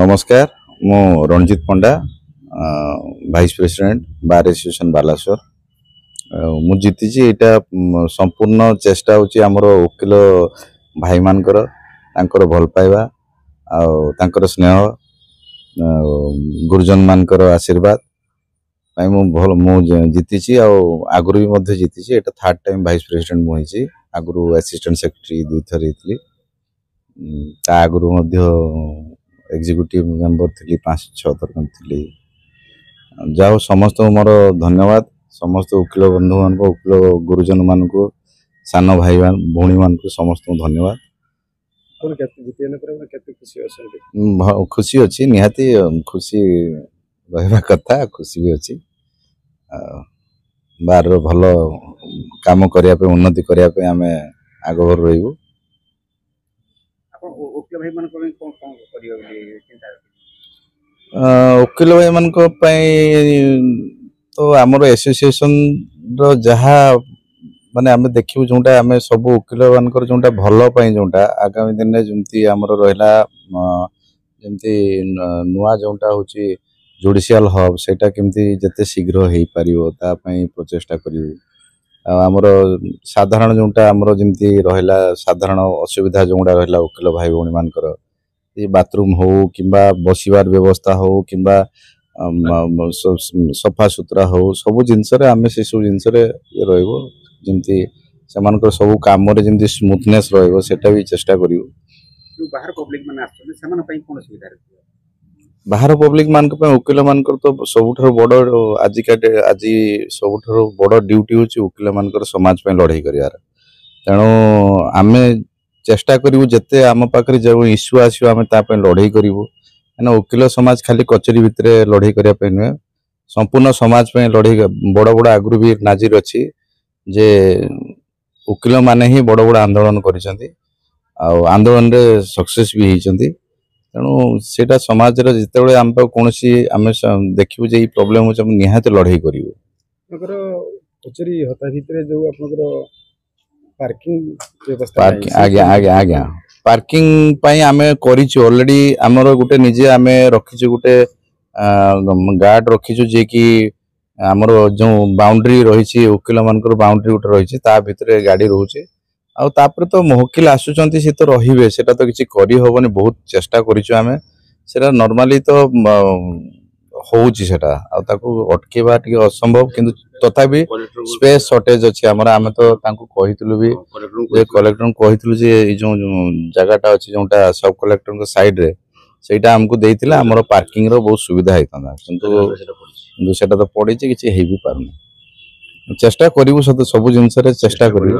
नमस्कार मु Ranjit Panda vice president bar association Balasore मु जीति यहाँ संपूर्ण चेष्टा होची आमर वकिल भाई मानकर तांकर भल पाइबा आंकर स्नेह गुरुजन मानकर आशीर्वाद मु जीति आगुरी भी जीति एटा थर्ड टाइम वाइस प्रेसिडेंट मुझे आगुरी असिस्टेंट सेक्रेटरी 2 थर होती आगुरी एग्जीक्यूटिव मेंबर थी 5-6 थर थी जाओ समस्त मोर धन्यवाद समस्त वकिल बंधु मान वकिल गुरुजन मान सान भाई भौणी मान समस्त धन्यवाद खुशी अच्छी निहाती खुशी रहा कथा खुशी भी अच्छी बार भल काम करने उन्नति करने आम आगभर रही वकिल भाई मान तो आमर एसोसिएशन जहा माने आम देखू जोटा आम सब वकिल मान जोटा भल जोटा आगामी दिन में जमी आमर रहा जमी नुआ जोटा हूँ जुडिशियल हब सेटा केमती जिते शीघ्र हो पार प्रचेषा करमर साधारण जोटा आमर जमी रहा साधारण असुविधा जोटा रहा वकिल भाई भौणी मानकर बाथरूम हो कि बसबार व्यवस्था हो कि सफा सुतरा हो सब जिनस आम से सब जिनस रमती से सब कम जमी स्मूथनेस रहा भी चेष्टा करूँ बाहर पब्लिक मान वकिल मान तो सबुठ बड़ आज सबुठ बड़ ड्यूटी हूँ वकिल मान समाज लड़ाई कर तेणु आम चेष्टा करूँ जिते आम पाखे जो इश्यू आसो आम लड़ाई करूँ क्या वकिल समाज खाली कचेरी भितर लड़ाई करने नुहे संपूर्ण समाज लड़ाई बड़ बड़ आगु भी नाजिर अच्छी जे वकिल माने ही बड़ बड़ आंदोलन कर आंदोलन रे सक्सेस भी होती तेणु सेटा समाज जिते आम कौन आम देखू जे प्रोब्लेम हो निहाती लड़ाई कर पार्किंग आम ऑलरेडी आमर गोटे निजे आम रखीचु गोटे गार्ड रखीचु जे कि आमर जो बाउंड्री रही वकिल मान बाउंड्री गोटे रही भितर गाड़ी रोचे आपर तो वकिल आसुंच सी तो रे से तो किसी करहबनी बहुत चेष्टा करें नॉर्मली तो होची सेटा अटकेबा असंभव किंतु तथापि स्पेस शॉर्टेज अच्छी आम तो कहलु भी कलेक्टर कहलु जो जगटा अच्छी जोटा सब कलेक्टर साइड रे सेटा आमको देइथिला हमर पार्किंग रो बहुत सुविधा होता किंतु सेटा तो पड़ी किसी हो भी पारना चेष्टा करूँ सब जिनस चेष्टा करूँ।